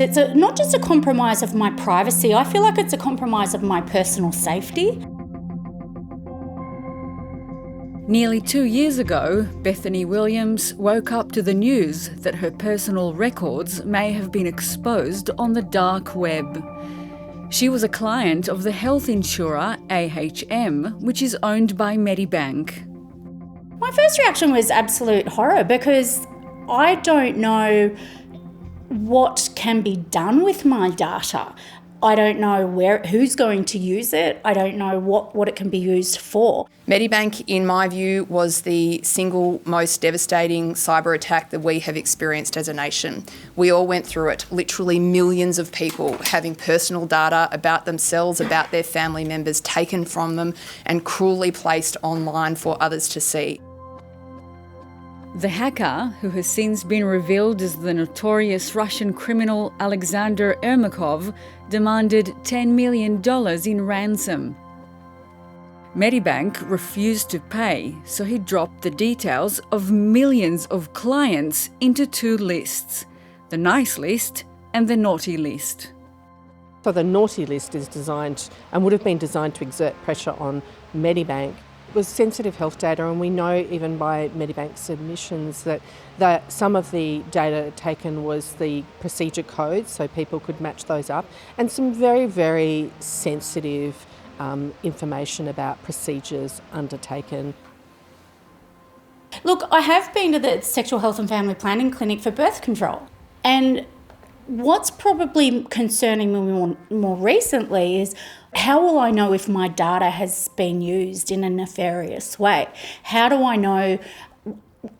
It's not just a compromise of my privacy, I feel like it's a compromise of my personal safety. Nearly 2 years ago, Bethany Williams woke up to the news that her personal records may have been exposed on the dark web. She was a client of the health insurer AHM, which is owned by Medibank. My first reaction was absolute horror because I don't know what can be done with my data. I don't know who's going to use it. I don't know what it can be used for. Medibank, in my view, was the single most devastating cyber attack that we have experienced as a nation. We all went through it, literally millions of people having personal data about themselves, about their family members taken from them and cruelly placed online for others to see. The hacker, who has since been revealed as the notorious Russian criminal Alexander Ermakov, demanded $10 million in ransom. Medibank refused to pay, so he dropped the details of millions of clients into two lists, the nice list and the naughty list. So the naughty list is designed and would have been designed to exert pressure on Medibank. It was sensitive health data, and we know even by Medibank's submissions that some of the data taken was the procedure codes, so people could match those up, and some very, very sensitive information about procedures undertaken. Look, I have been to the Sexual Health and Family Planning Clinic for birth control, and what's probably concerning me more recently is how will I know if my data has been used in a nefarious way? How do I know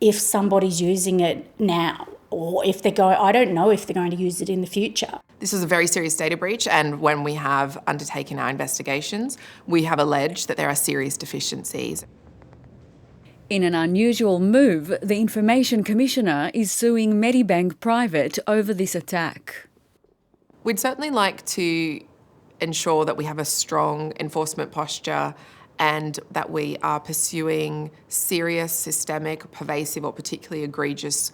if somebody's using it now, or if I don't know if they're going to use it in the future? This is a very serious data breach, and when we have undertaken our investigations, we have alleged that there are serious deficiencies. In an unusual move, the Information Commissioner is suing Medibank Private over this attack. We'd certainly like to ensure that we have a strong enforcement posture and that we are pursuing serious, systemic, pervasive or particularly egregious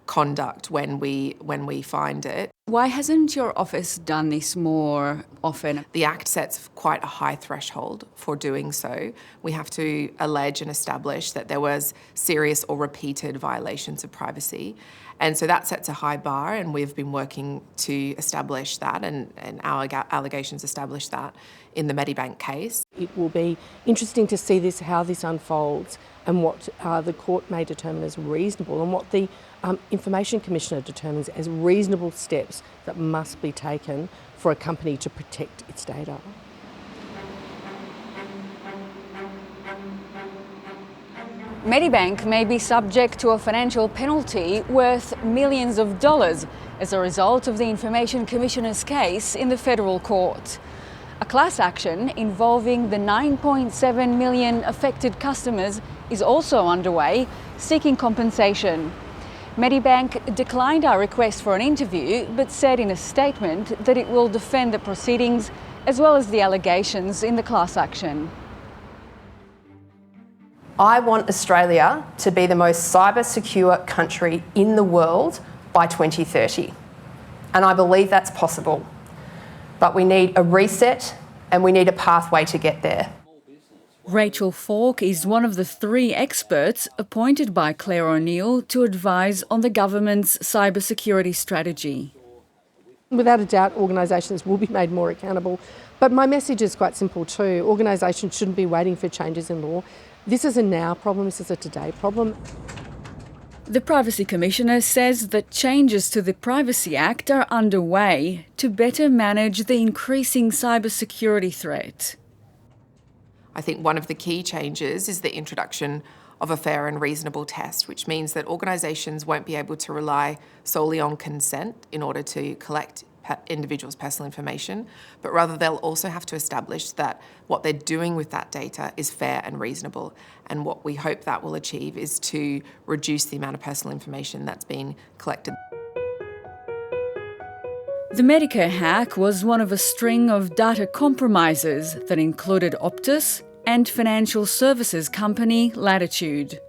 conduct when we find it. Why hasn't your office done this more often? The Act sets quite a high threshold for doing so. We have to allege and establish that there was serious or repeated violations of privacy. And so that sets a high bar, and we've been working to establish that, and our allegations establish that in the Medibank case. It will be interesting to see how this unfolds and what the court may determine as reasonable, and what the Information Commissioner determines as reasonable steps that must be taken for a company to protect its data. Medibank may be subject to a financial penalty worth millions of dollars as a result of the Information Commissioner's case in the federal court. A class action involving the 9.7 million affected customers is also underway, seeking compensation. Medibank declined our request for an interview, but said in a statement that it will defend the proceedings as well as the allegations in the class action. I want Australia to be the most cyber secure country in the world by 2030. And I believe that's possible. But we need a reset and we need a pathway to get there. Rachel Falk is one of the 3 experts appointed by Claire O'Neill to advise on the government's cybersecurity strategy. Without a doubt, organisations will be made more accountable. But my message is quite simple too. Organisations shouldn't be waiting for changes in law. This is a now problem, this is a today problem. The Privacy Commissioner says that changes to the Privacy Act are underway to better manage the increasing cybersecurity threat. I think one of the key changes is the introduction of a fair and reasonable test, which means that organisations won't be able to rely solely on consent in order to collect individuals' personal information, but rather they'll also have to establish that what they're doing with that data is fair and reasonable. And what we hope that will achieve is to reduce the amount of personal information that's being collected. The Medicare hack was one of a string of data compromises that included Optus and financial services company Latitude.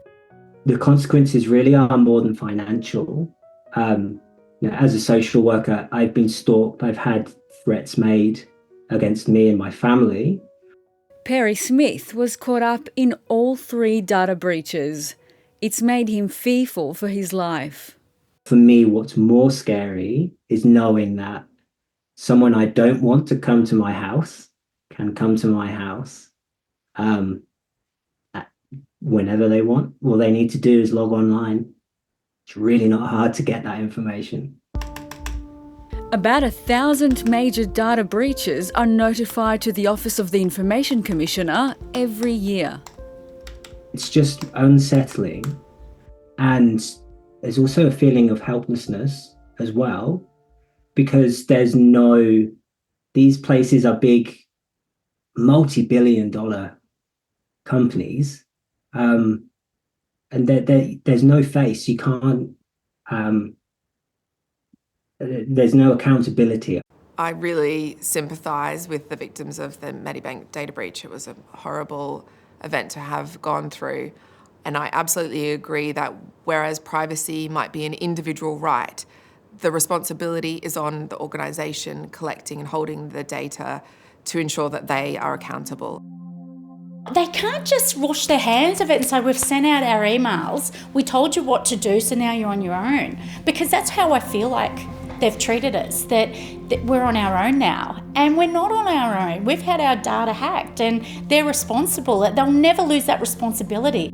The consequences really are more than financial. As a social worker, I've been stalked. I've had threats made against me and my family. Perry Smith was caught up in all 3 data breaches. It's made him fearful for his life. For me, what's more scary is knowing that someone I don't want to come to my house can come to my house whenever they want. All they need to do is log online. It's really not hard to get that information. About 1,000 major data breaches are notified to the Office of the Information Commissioner every year. It's just unsettling. And there's also a feeling of helplessness as well, because these places are big, multi-billion-dollar companies, and there's no face. You can't, there's no accountability. I really sympathise with the victims of the Medibank data breach. It was a horrible event to have gone through. And I absolutely agree that whereas privacy might be an individual right, the responsibility is on the organisation collecting and holding the data to ensure that they are accountable. They can't just wash their hands of it and say, we've sent out our emails, we told you what to do, so now you're on your own. Because that's how I feel like they've treated us, that we're on our own now. And we're not on our own. We've had our data hacked and they're responsible. They'll never lose that responsibility.